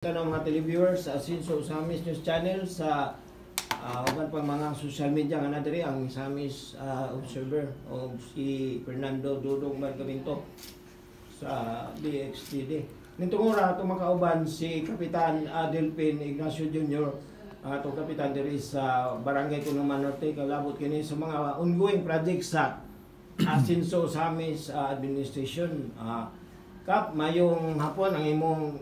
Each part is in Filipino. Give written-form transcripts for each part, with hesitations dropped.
Ito ng mga televiewers sa Asinso Samis News Channel sa uban pang mga social media nga na diri ang Samis observer o si Fernando Dudong Margaminto sa DXTD. Nitong oras itong makauban si Kapitan Adelpin Ignacio Jr. Itong kapitan diri sa Barangay Kunuman Norte, kalabot kini sa mga ongoing project sa Asinso Samis Administration. Kap, mayong hapon ang imong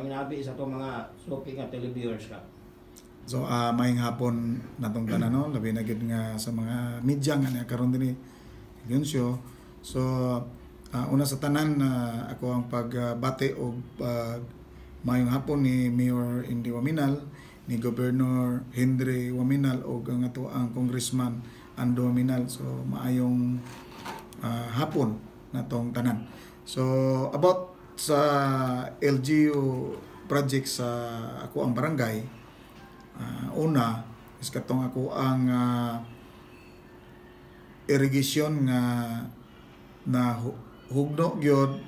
ginabi sa itong mga suki nga televiewers, Kap. So, mayong hapon natong tanan, no? Labi na gid nga sa mga media nga karon dinhi Ignacio. So, una sa tanan, ako ang pagbati og mayong hapon ni Mayor Indy Waminal, ni Governor Henry Waminal og ang ato ang Congressman Ando Waminal. So, maayong hapon natong tanan. So, about sa LGU project sa ako ang barangay, una, is katong ako ang irrigation nga na hugno gyud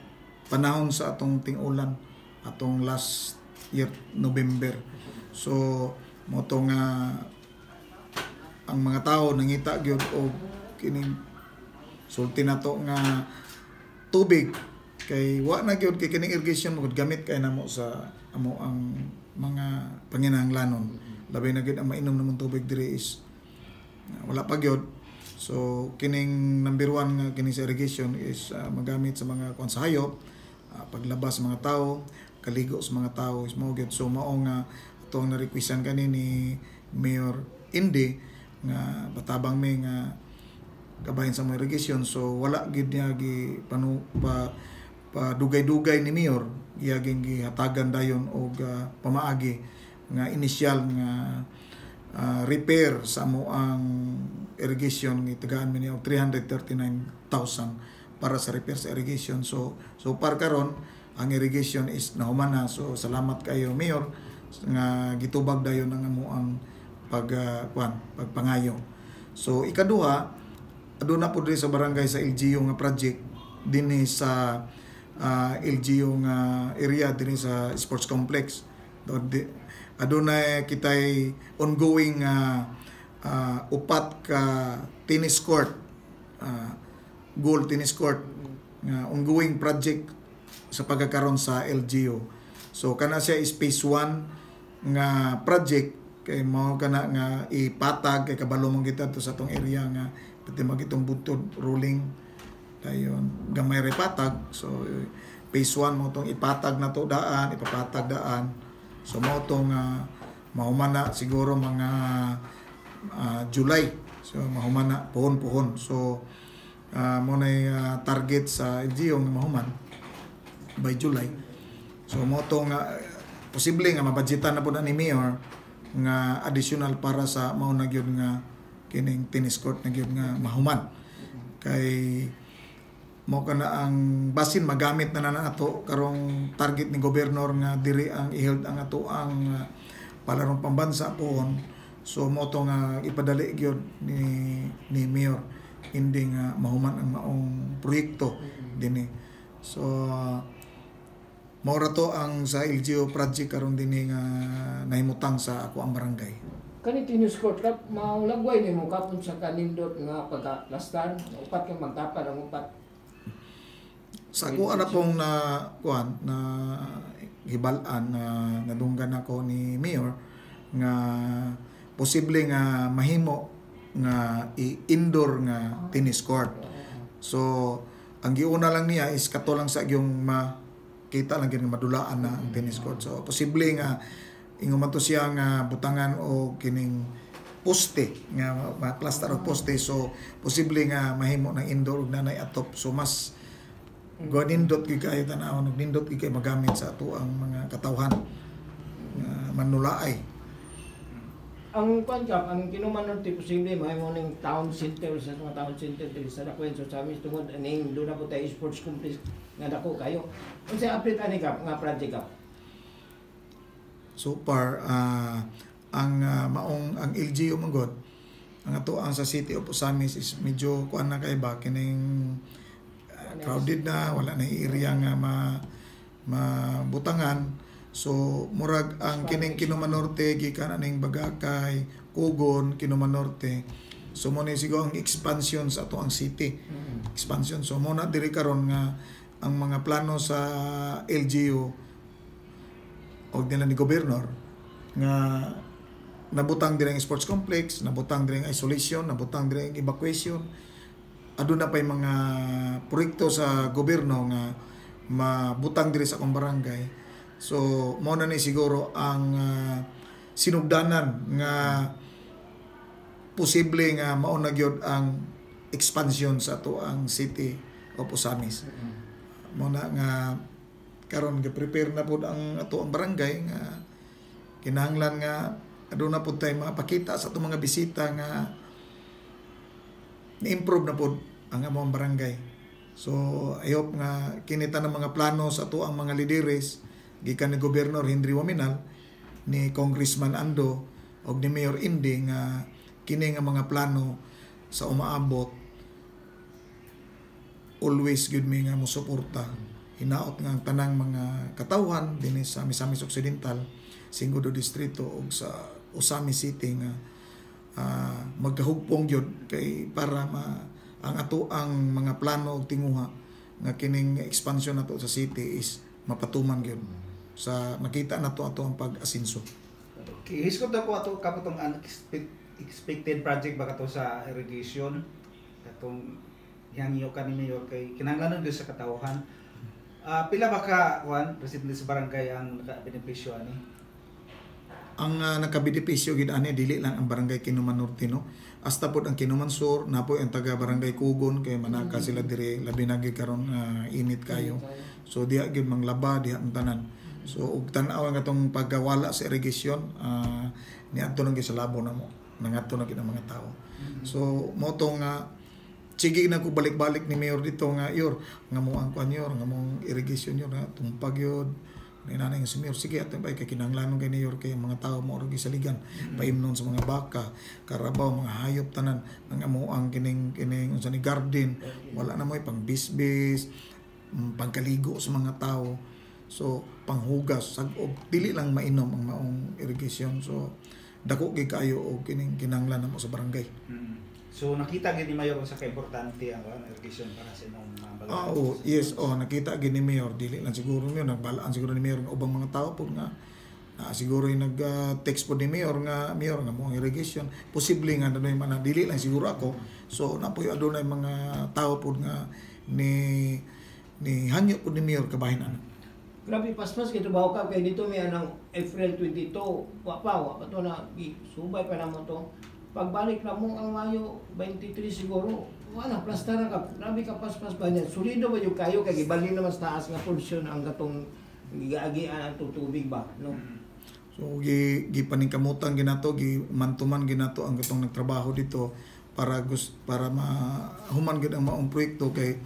panahon sa atong ting-ulan, atong last year, November. So, mo to nga ang mga tao nangita gyud og kining sulti nato nga tubig kay wa na gyud kay kining irrigation mo gamit kay namo sa amo ang mga panginahanglanon. Labi na gyud ang mainom namong tubig diri is wala pa gyud. So kining number 1 nga kini sa irrigation is magamit sa mga kuan sa hayop, paglabas sa mga tao, kaligo sa mga tao is mao gyud. So mao nga ato ang na-requestan kani ni Mayor Indy nga batabang may nga kabahin sa mga irrigation. So wala gid niya gi dugay-dugay ni Mayor giyaging gihatagan dayon og pamaagi nga initial nga repair sa amo ang irrigation ni tagaan mi og 339,000 para sa repair sa irrigation. So par karon ang irrigation is nahuman na. So salamat kayo Mayor nga gitubag dayon ang amo ang pagpangayo. So ikaduha, aduna po diri sa barangay sa LGU nga project dinhi sa LGU nga area dinhi sa sports complex. Aduna kitay ongoing upat ka tennis court, goal tennis court nga ongoing project sa pagkakaroon sa LGU. So kana siya is phase 1 nga project kay mao kana nga ipatag kay kabalo mong kita to sa tong area nga pati magitong butod rolling dayon gamay repatag. So phase 1 mo tong ipatag na to daan, ipapatag daan. So mo tong mahuman na siguro mga July. So mahuman na puhon. So mo na target sa LGU nga mahuman by July. So mo tong posible nga mabudgetan na po na ni Mayor nga additional para sa mao na gyud nga kining tennis court na gyud nga mahuman. Kay mo kana ang basin magamit na nato karong target ni gobernador nga diri ang i-held ang ato ang palarong pambansa pohon. So mo to nga ipadali gyud ni Mayor hindi nga mahuman ang maong proyekto dinhi. So maura to ang sa LGU project karon dinhi nga nahimutang sa ako ang barangay. Kani tennis court, Kap, maulagway ni mo kapon sa kanindot nga pagkalastan, upat kang magtapad ang upat. Sa ako ana pong na kuan na hibalan na nadunggan ako ni Mayor nga posible nga mahimo nga indoor nga tennis court. So ang giuna lang niya is kato lang sa yung makita lang nga madulaan na ang tennis court. So posible nga ingon man to siya nga butangan o kining poste nga plaster of poste. So posible nga mahimo ng indoor ug nanay atop. So mas nindot gyud kayo tanawon ug nindot gyud kay magamit sa ato ang mga katawhan nga manulaay. Ang Kap, ang Kinuman Norte posible mahimo ning town center sa mga town center diri sa Dakwenso sa amin tungod aning do na po tayo sports complex nga dako kayo. Unsa update ani Kap nga project Kap? So far ang maong ang LGU manggod ang ato ang sa City of Osamis is medyo kuan na kay ba kining crowded na, wala na area nga mabutangan. So murag ang kining Kinuman Norte gikan aning Bagakay, Kugon, Kinuman Norte. So mo ni siguro ang expansion sa ato ang city. Expansion. So mo na diri karon nga ang mga plano sa LGU o nila ni gobernador nga nabutang diri ang sports complex, nabutang diri ang isolation, nabutang diri ang evacuation. Aduna pay mga proyekto sa gobyerno nga mabutang diri sa akong barangay. So mo na ni siguro ang sinugdanan nga posible nga mao na gyud ang expansion sa ato ang city of Osamis. Mo na nga karon gi-prepare na pud ang ato ang barangay nga kinahanglan nga aduna pud tay mapakita sa ato mga bisita nga ni-improve na pud ang among barangay. So I hope nga kinita ng mga plano sa ato ang mga lideres gikan ni Gobernador Henry Waminal, ni Congressman Ando og ni Mayor Indi nga kini nga mga plano sa umaabot always gyud mi nga mosuporta hinaot nga ang tanang mga katawhan dinhi sa Misamis Occidental, Singodo Distrito ug sa Osamis City nga magkahugpong gyud kay para ang ato ang mga plano ug tinguha nga kining expansion nato sa city is mapatuman gyud sa makita nato ato ang pag-asinso. Okay, hiskot ako ato kaputong expected project ba kato sa irrigation katong hangyo ka ni Mayor kay kinahanglan gyud sa katawhan. Pila ba ka residente sa barangay ang naka-benepisyo ani? Ang nakabenepisyo gid ani dili lang ang barangay Kinuman Norte no. Hasta pod ang Kinuman Sur napoy ang taga barangay Kugon kay manaka sila dire labi na gyud karon init kayo. So diha gyud manglaba diha ang tanan. So ug tan-aw nga tong pagkawala sa irrigation niadto lang gyud sa labo na mo. Nangadto na gyud ang mga tao. So mo tong sige na ko balik-balik ni Mayor dito nga yor nga mo ang kanyor nga mong irrigation yor nga tumpag yun ni nanay nga si Mayor sige ato ba kay kinahanglanon kay Mayor kay mga tao mo ug gisaligan paimnon sa mga baka karabaw mga hayop tanan nga mo ang kining unsa ni garden wala na moy pang bisbis pangkaligo sa mga tao so panghugas sag-og dili lang mainom ang maong irrigation so dako gid kayo og kining kinahanglan mo sa barangay. So nakita gid ni Mayor sa kaimportante ang irrigation para sa imong mga balay. Yes, nakita gid ni Mayor dili lang siguro niyo nagbalaan siguro ni Mayor ng ubang mga tao pud nga siguro yung nag-text po ni Mayor nga mo ang irrigation posible nga nanoy man dili lang siguro ako so napoy adunay mga tao pud nga ni hangyo pud ni Mayor kabahin ana. Grabe paspas kay trabaho ka kay dito may anang April 22 wa pa to na subay pa namo to. Pagbalik na mo ang Mayo 23 siguro, wala, plastara ka, grabe ka paspas ba niya. Sulido ba yung kayo, kaya gibalin naman sa taas nga pulsyon ang gatong giagian ang tutubig ba, no? So, gipaningkamutan ginato, gimantuman ginato ang gatong nagtrabaho dito para mahuman gid ang maong proyekto kay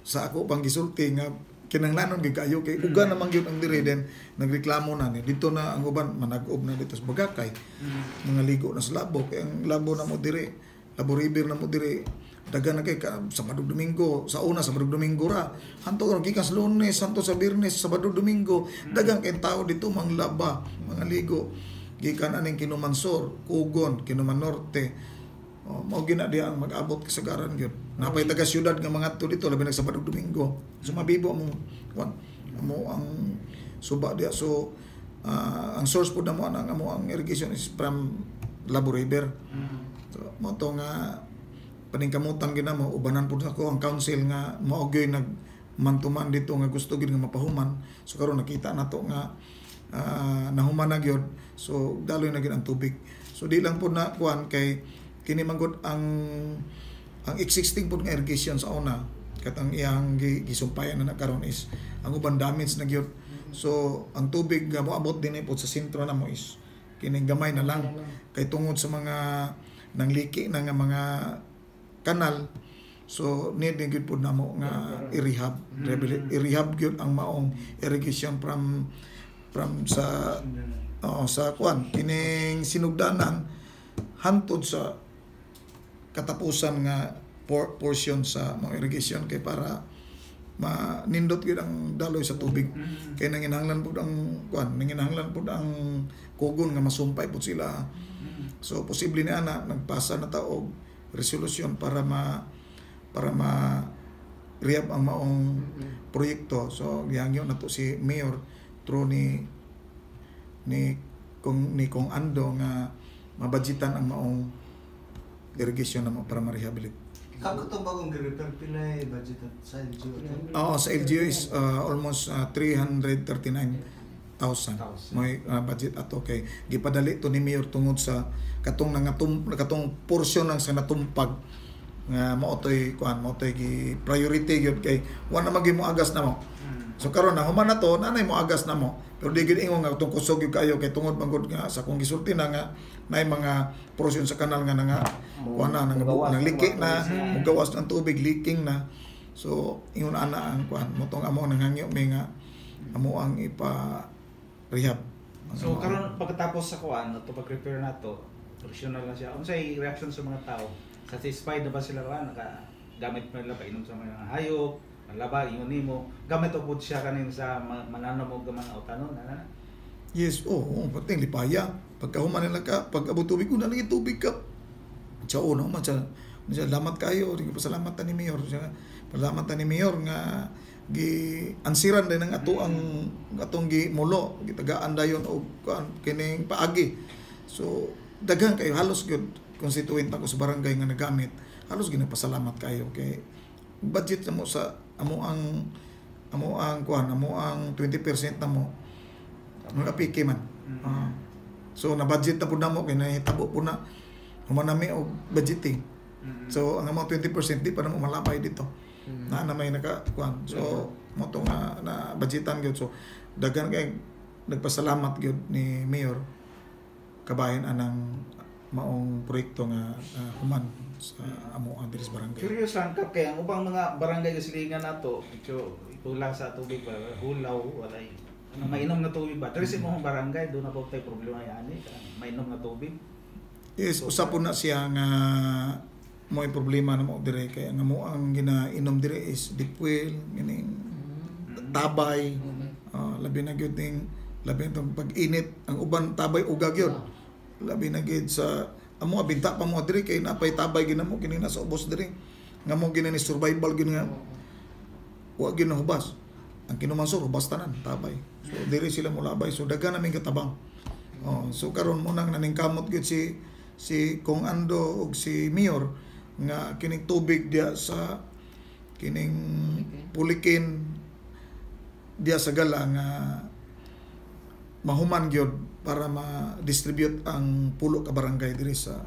sa ako pang gisulti nga kinahanglanon gid kayo kay uga naman gyud ang diri den nagreklamo na ni dito na ang uban manag-ob na dito sa Bagakay mga ligo na sa labo kay ang labo na mo diri Labo River na mo diri dagan na kay Sabado Domingo sa una Sabado Domingo ra hanto karon gikan sa Lunes hanto sa Biyernes Sabado Domingo dagang kay tao dito manglaba mga ligo gikan aning Kinuman Sur Kugon Kinuman Norte mao gina diha ang mag-abot kasagaran gyud. Napay taga syudad nga mga to dito labi nag Sabado Domingo. So mabibo mo ang suba diha. So ang source pud namo ang irrigation is from Labo River. So mo to nga paningkamutan gina mo ubanan pud ako ang council nga mao gyud nagmantuman dito nga gusto gid nga mapahuman. So karon nakita nato nga nahuman na gyud. So daloy na gyud ang tubig. So di lang pud na kuan kay kini manggod ang existing pud nga irrigation sa una katang iyang gisumpayan na karon is ang uban damage na gyud so ang tubig nga moabot dinhi pud sa sentro na mo is kini gamay na lang kay tungod sa mga nangliki na nga mga kanal so need gyud pud namo nga i-rehab gyud ang maong irrigation from sa kuan kining sinugdanan hantod sa katapusan nga portion sa mga irrigation kay para manindot gyud ang daloy sa tubig. Kay nanginahanglan pud ang nanginahanglan pud ang kugon nga masumpay pud sila. So posible ni ana nagpasa na ta og resolusyon para ma rehab ang maong proyekto. So gihangyo na to si Mayor through ni Kong Ando nga mabudgetan ang maong irrigation na para ma-rehabilitate. Kako to bagong gi-repair pila budget sa LGU? Oo, sa LGU is almost 339,000 may budget ato kay gipadali to ni Mayor tungod sa katong portion ng sa natumpag nga maotoy gi priority gyud kay wala magi mo agas na mo. So karon na human na to nanay mo agas na mo. Pero di gid ingon nga tong kusog gyud kayo kay tungod man gud nga sa kung gisulti na nga nay mga portion sa kanal nga nga kuana nang liki na mugawas ng tubig leaking na. So ingon ana ang kuan motong amo nangangyo may nga amo ang ipa rehab. So karon pagkatapos sa kuan to pag-repair na to, professional na siya. Unsay reaction sa mga tao? Satisfied na ba sila gamit pa nila painom sa mga hayop, malaba ingon nimo, gamit og pud siya kanin sa mananom og mga utanon na. Yes, pating lipaya. Pagkahuman nila ka, pag abot tubig, una lang tubig ka. Tsao, no? Salamat kayo. Pasalamat ni Mayor. Pasalamat ni Mayor nga ansiran din ng atong mulo. Gitagaan dayon o kining paagi. So, daghang kayo. Halos good constituent ako sa barangay nga nagamit. Halos ginapasalamat kayo. Okay? Budget na mo sa amo ang 20% na mo. Mga piki man. So na budget na po na mo kay nahitabo po na humanami og budgeting. So ang amount 20% di pa na mo malapay dito. Na may nakakuan. So mo to nga na budgetan gyud. So daghan kay nagpasalamat gyud ni Mayor kabahin anang maong proyekto nga human sa amo ang Diris Barangay. Curious lang kap kay ang ubang mga barangay kasilingan nato, ito itulang sa tubig ba hulaw walay mainom na tubig ba? Pero sa imong barangay doon na po tayo problema yani mainom na tubig. Yes, usap po na siya nga mo'y problema na mo dire kay nga mo ang ginainom dire is deep well, gining tabay, labi na gyud ning labi tong pag-init ang uban tabay ugag gyud. Labi na gyud sa amo binta pa mo dire kay napay tabay ginamo kini nasa ubos dire. Nga mo ginani survival gid nga wa gyud hubas. Ang kinumansor hubas tanan tabay. So dire sila mulabay so daghan naming katabang. So karon mo nang naningkamot gyud si Kong Ando ug si Mayor nga kining tubig dia sa kining pulikin dia sa gala nga mahuman gyud para ma-distribute ang pulo ka barangay diri sa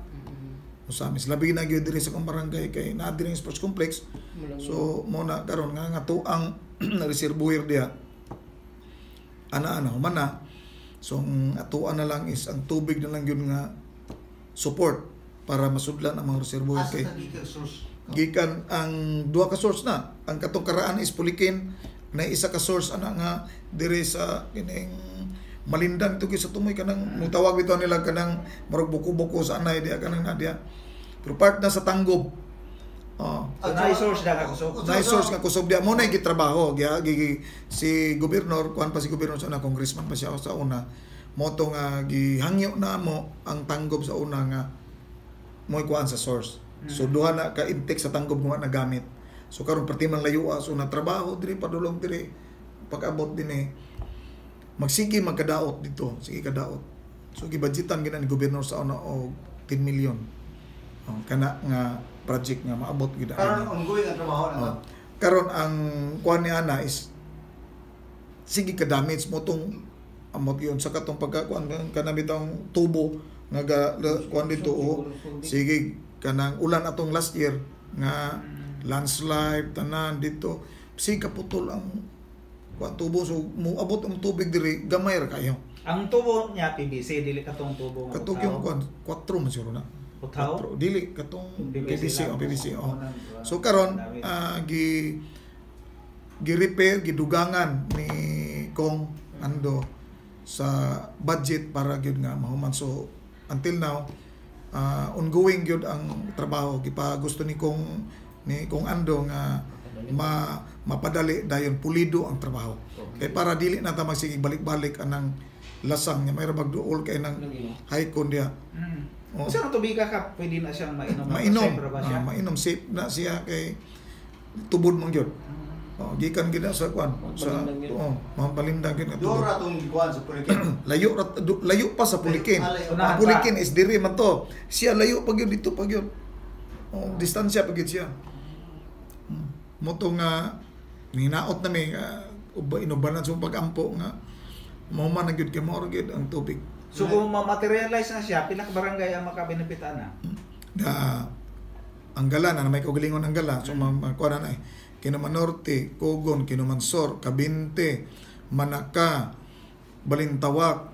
Usamis. Labi na gyud diri sa kong barangay kay naa diri sports complex. So mo na karon nga tuang na reservoir dia ana human na. So ang atuan na lang is ang tubig na lang gyud nga support para masudlan ang mga reservoir kay gikan ang duha ka source na. Ang katong karaan is pulikin na isa ka source ana nga diri sa kining Malindang to sa tumoy kanang mutawag bitaw nila kanang marog buko-buko sa anay dia kanang nadia. Pero part na sa Tanggob. Nice source da ka kusog. Nice source nga kusog dia mo na gitrabaho si gobernador kuan pa si gobernador sa una congressman pa siya sa una. Moto nga gihangyo na mo ang Tanggob sa una nga mo'y kuan sa source. So duha na ka intake sa Tanggob nga nagamit. So karon perti man layua so na trabaho diri padulong diri pag-abot din magsige magkadaot dito, sige kadaot. So gibudgetan gina ni gobernador sa una og 10 million. Kana nga project nga maabot gid karon ongoing ang trabaho na. Karon ang kuan ni ana is sige ka damage mo tong amot yon sa katong pagkakuan kana bitong tubo nga kuan dito sige kanang ulan atong last year nga landslide tanan dito sige kaputol ang tubo so moabot ang tubig diri gamay ra kayo. Ang tubo niya PVC dili katong tubo nga. Katong yung 4 man siguro na. Utaw? Dili katong PVC o PVC. So karon gi-repair gidugangan ni Kong Ando sa budget para gyud nga mahuman. So until now ongoing gyud ang trabaho gipa gusto ni Kong Ando nga mapadali dayon pulido ang trabaho. Kay para dili na ta magsige balik-balik anang lasang niya mayro magduol kay nang haikon dia. Oh. Kasi ang tubig ka pwede na siyang mainom. Mainom. Safe ra ba siya? Mainom safe na siya kay tubod man gyud. Oh, gikan gid na sa kwan sa mampalindang gid nga tubod. Dora tong kuan sa Pulikin. layo pa sa Pulikin. Unahan Ang Pulikin is diri man to. Siya layo pa gyud dito pa gyud. Oh, distansya pa gyud siya. Moto nga hinaot na may inubanan sa pag-ampo nga mauman na gyud kay mao gyud ang tubig. So kung ma-materialize na siya, pila ka barangay ang makabenefitan na? Ang gala na may kaugalingon ang gala so makuha na Kinuman Norte, Cogon, Kinuman Sur, Cabinte, Manaka, Balintawak,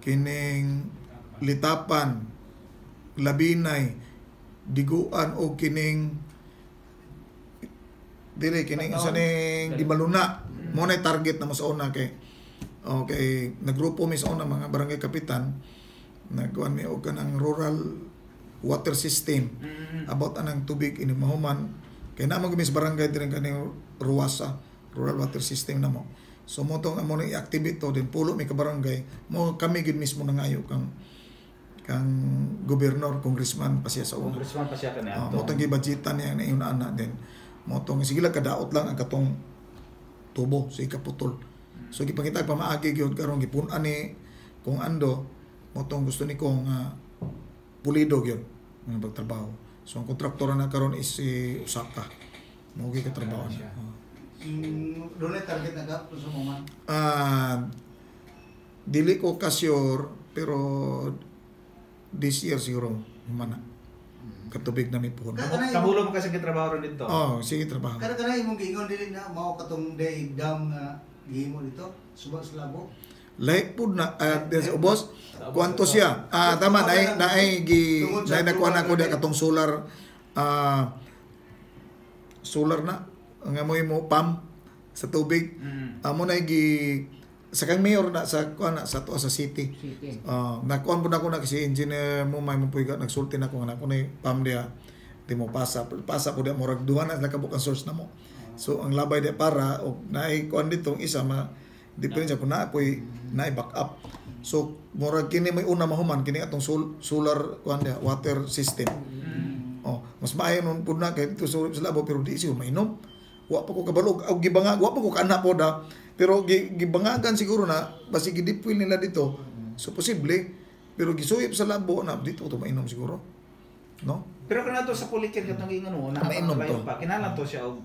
kining Litapan, Labinay, Diguan o kining kining isa ning Di Maluna. Mo na target na mo sa una kay okay, nagrupo mi sa una mga barangay kapitan nagkuan mi og kanang rural water system about anang tubig ini mahuman kay na mo sa barangay din kaning Ruwasa rural water system na mo. So mo tong amo ni i-activate to din pulo mi ka barangay mo kami gid mismo nangayo kang gobernador, congressman pa siya sa una. Congressman pa siya kaniya. Mo tong gibudgetan niya na iyon ana din. Mo tong sige lang kadaot lang ang katong tubo sa ikaputol. So gipangita pamaagi gyud karon gipun-an ni kung ando mo tong gusto ni kong pulido gyud ang pagtrabaho. So ang kontraktor na karon is si Osaka. Mo gyud ka trabaho niya. Doon ay target na ka sa moment. Dili ko ka-sure pero this year siguro humana. Katubig na may puhon. Kabulo mo kasi trabaho ron dito. Sige trabaho. Kada kana imong giingon dili na mao katong day dam nga gihimo dito subang sa labo. Lahi pud na boss kwanto siya tama naay nakuha na ko dia katong solar na nga mo pump sa tubig amo na sa kang mayor na sa kuan sa to sa city nakuan pud ako na kasi engineer mo may puiga nagsulti na ko nga na pump dia di mo pasa pud dia murag duha na nakabuk ang source na mo. So ang labay dia para og naay kuan ditong isa depende kung naapoy naay backup. So murag kini may una mahuman kini atong solar kuan dia water system. Mas maayo nun pud na kay dito sa labo pero di siya mainom. Wa pa ko kabalog og gibangag wa pa ko kana po da pero gibangagan siguro na basi gidipwil nila dito. So posible pero gisuyop sa labo na dito to mainom siguro. No? Pero kana to sa Pulikin katong ingon mo na Mainom to. pa kinahanglan to siya og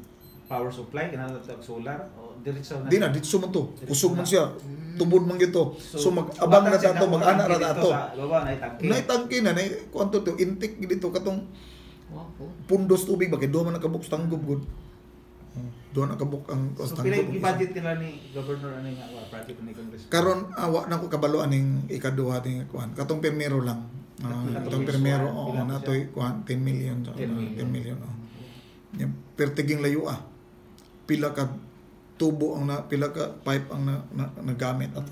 power supply kinahanglan to og solar o diretso na. Di na dito man to. Kusog man siya. Tubod man gito. So mag-abang na tato, mag-ana ra tato. Baba na itangke. Naitangke na kuanto to intake dito katong pundos tubig bakit do man nakabuk sa tanggub gud. Do nakabuk ang So tanggub. pila i-budget nila ni governor ani nga project ni Congress. Karon wa na ko kabalo aning ikaduha ting kuan. Katong permero lang. Katong permero natoy kuan 10 million. 10 million. Per tiging layo pila ka tubo ang pila ka pipe ang nagamit at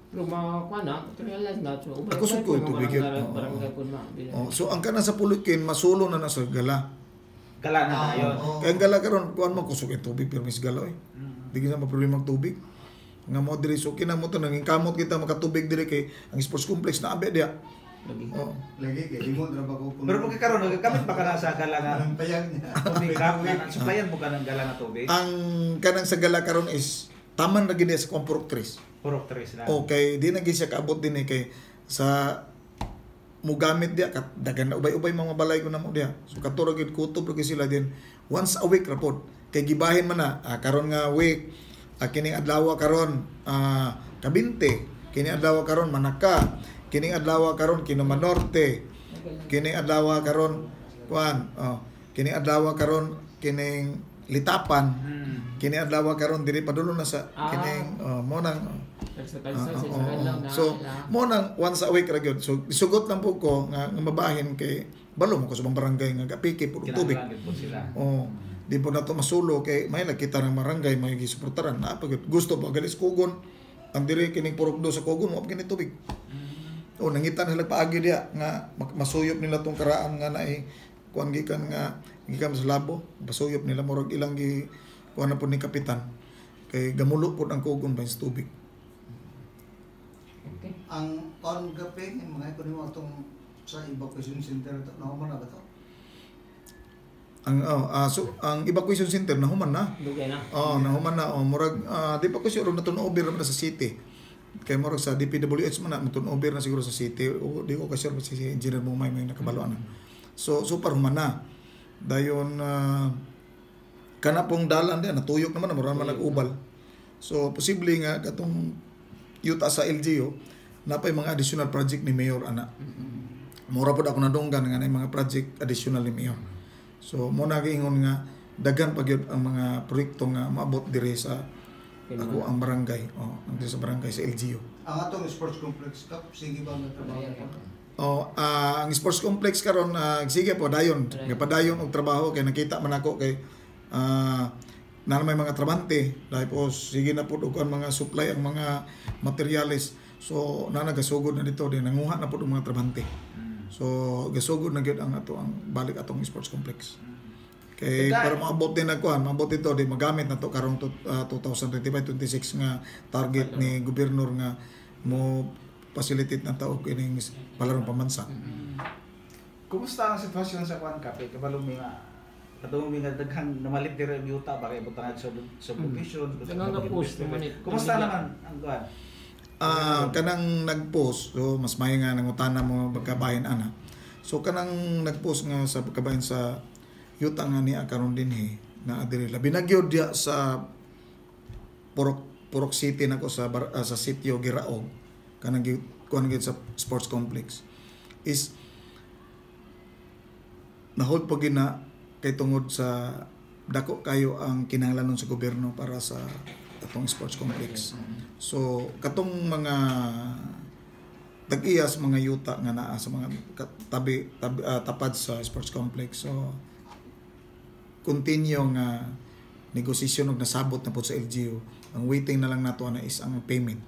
Pero mga kana, realize na so. Ako sud ko tubig yun. So ang kana sa Pulikin masulo na sa gala. Gala na tayo. Kaya ang gala karon kuan man kusog yung tubig pero mis gala Di kita problema ang tubig. Nga mo diri so kinamo to nanging kamot kita makatubig diri kay ang sports complex na abe dia. Lagi kay imo ra ba ko. Pero pag karon nagagamit pa kana sa gala nga ang payag niya. tubig ka nga supplyan mo kanang gala nga tubig. Ang kanang sa gala karon is taman na gid sa Comport Tres. Purok tres na. Okay, di na gid siya kaabot din kay sa mugamit dia dagan na ubay-ubay mga balay ko na mo dia. So katuro gid kutob lagi sila din once a week rapod. Kay gibahin man na karon nga week kining adlaw karon Cabinte, kining adlaw karon Manaka, kining adlaw karon Kinuman Norte, kining adlaw karon kuan kining adlaw karon kining Litapan, kining adlaw karon diri padulo na sa kining mo nang so mo nang once a week ra gyud. So isugot lang po ko nga mabahin kay balo mo ko sa barangay nga gapiki pud tubig. Di po na to masulo kay may nakita ng barangay may gisuportaran na pag gusto pa galis Cogon ang diri kining purokdo sa Cogon mo kini tubig. Nangitan sila paagi dia nga masuyop nila tong karaan nga naay kuan gikan sa labo, pasuyop nila murag ilang kuan na po ni kapitan. Kay gamulo po ang kugon ba sa tubig. Okay. Ang on-gaping, mga ito mo itong sa evacuation center, nahuman na ba ito? Ang evacuation center nahuman na. Dugay na. Nahuman na. Murag di pa ko sure na turnover na sa city. Kay murag sa DPWH man na turnover na siguro sa city. O di ko kasi si engineer mo may nakabaloan na. So super human na. Dayon kana pong dalan din natuyok naman mura man nag-ubal. So posible nga katong yuta sa LGU napay mga additional project ni Mayor ana. Mura pod ako nadunggan nga mga project additional ni Mayor. So mo na giingon nga daghan pa gyud ang mga proyekto nga maabot dire sa ako ang barangay. Dire sa barangay sa LGU. Ang atong sports complex cup, sige ba ang trabaho? Ang sports complex karon sige po dayon. Gapadayon og trabaho kay nakita man ako kay na may mga trabante tapos sige na pud og ang mga supply ang mga materyales. So nagasugod na dito din nanguha na pud og mga trabante. So gasugod na gyud ang ato ang balik atong sports complex. Kay para maabot din maabot ito di magamit na to karong 2025-26 nga target ni gobernador nga mo facilitate na tao kining palarong pamansa. Kumusta ang sitwasyon sa kuan kape? Kabalo mi nga daghang namalit dire yuta ba kay butang sa subdivision. Nang-post naman ito. Kumusta naman ang kuan? Kanang nag-post so mas may nga nangutana mo pagkabahin ana. So kanang nag-post nga sa pagkabahin sa yuta nga ni karon dinhi na adiri labi na gyud dia sa Purok City nako sa sitio Giraog kanang kuan gyud sa sports complex is nahold pag gina kay tungod sa dako kayo ang kinahanglanon sa gobyerno para sa atong sports complex. So katong mga tag-iyas mga yuta nga naa sa mga tapad sa sports complex. So continue nga negosasyon og nasabot na po sa LGU. Ang waiting na lang nato na is ang payment.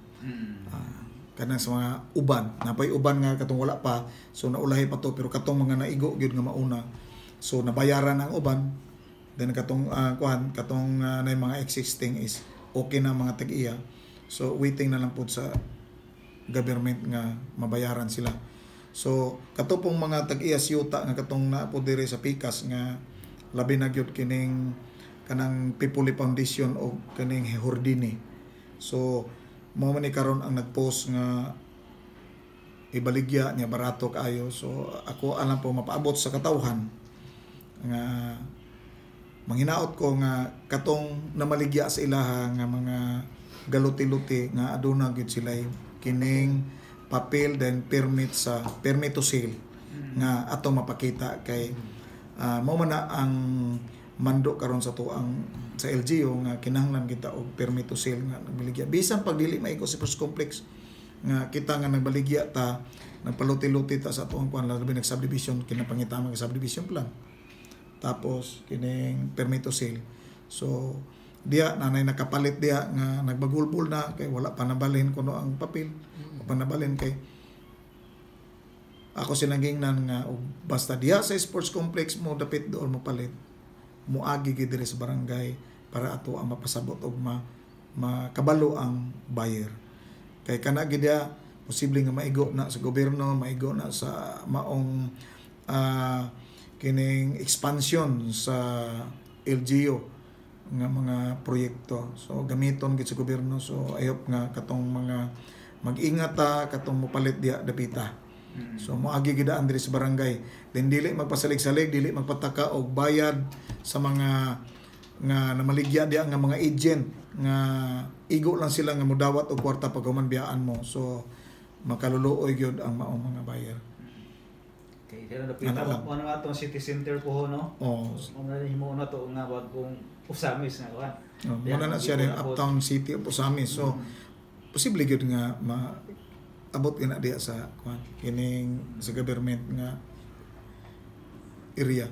Kanang sa mga uban, napay uban nga katong wala pa, so naulahi pa to pero katong mga naigo gyud nga mauna. So nabayaran ang uban. Then katong na mga existing is okay na mga tag-iya. So waiting na lang po sa government nga mabayaran sila. So kato pong mga tag-iya yuta nga katong na po dire sa Pikas nga labi na gyud kining kanang Pipuli Foundation o kining Hordini. So mo man ni karon ang nagpost nga ibaligya niya barato kaayo. So ako alam po mapaabot sa katawhan nga manghinaot ko nga katong namaligya sa ilaha nga mga galuti-luti nga aduna gyud sila kining papel then permit to sale nga ato mapakita kay mao man na ang mando karon sa tuang sa LGU nga kinahanglan kita og permit to sale nga nagbaligya bisan pag dili maigo sa sports complex nga kita nga nagbaligya ta nagpaluti-luti ta sa tuang kuan labi nag subdivision kinapangitama nga subdivision plan tapos kining permit to sale. So diya nanay nakapalit diya nga nagbagulbol na kay wala pa nabalhin kuno ang papel pa nabalhin kay ako sinagingnan nga basta diya sa sports complex mo dapit doon mo palit mo agi gid diri sa barangay para ato ang mapasabot og makabalo ang buyer kay kana gid diya posible nga maigo na sa gobyerno maigo na sa maong kining expansion sa LGU nga mga proyekto. So gamiton gid sa gobyerno. So ayop nga katong mga mag-ingat ta katong mopalit diya dapita. So moagi gid diri sa barangay. Then dili magpasalig-salig, dili magpataka og bayad sa mga nga namaligya diya nga mga agent nga igo lang sila nga modawat og kwarta pag human biyaan mo. So makaluluoy gyud ang maong mga buyer. Okay, pero napita mo na atong city center po no. Mo na himo na to nga bagong Usamis nga kuan. Muna na siya rin uptown city of Usamis. So posible gyud nga abot gina diya sa kuan kining sa government nga area.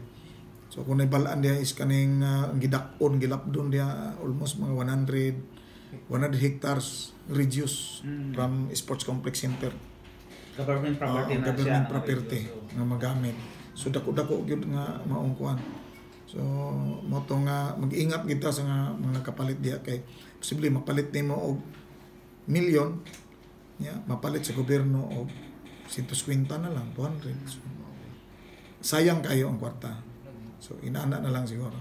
So kung naibalaan diya is kaning gidak-on gilapdon diya almost mga 100 hectares reduce from sports complex center. Government property na government siya. Property nga magamit. So dako-dako gyud nga maong kuan. So mo to nga mag-ingat kita sa nga mga kapalit diha kay posible mapalit nimo og milyon mapalit sa gobyerno og 150 na lang 200. So, sayang kayo ang kwarta. So inaana na lang siguro.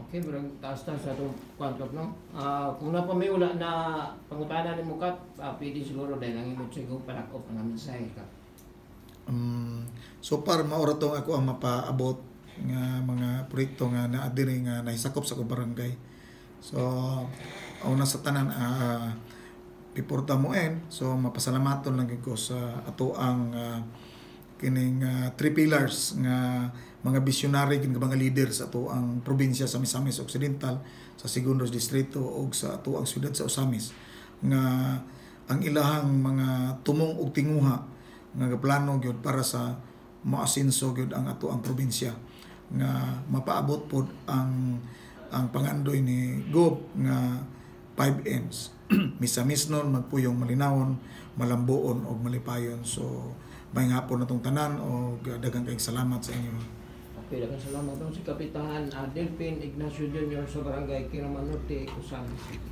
Okay, pero taas-taas sa itong kwantok, no? Kung napamiula na pangutanan ni Mukat, pwede siguro dahil ang imot siguro panakop ang mensahe ka. So far maura tong ako ang mapaabot nga mga proyekto nga naadiri nga nahisakop sa barangay. So una sa tanan piporta mo so mapasalamaton lang ko sa ato ang kining 3 pillars nga mga visionary kin mga leader sa ato ang probinsya sa Misamis Occidental, sa Segundos Distrito ug sa ato ang siyudad sa Osamis nga ang ilahang mga tumong ug tinguha nga plano gyud para sa maasinso gyud ang ato ang probinsya nga mapaabot pod ang pangandoy ni Gob nga 5 M's. Misamisnon, magpuyong malinawon, malambuon o malipayon. So may hapon na itong tanan o dagang kayong salamat sa inyo. Okay, dagang salamat doon si Kapitan Delphin Ignacio Jr. sa Barangay Kiraman Norte, Osamis City.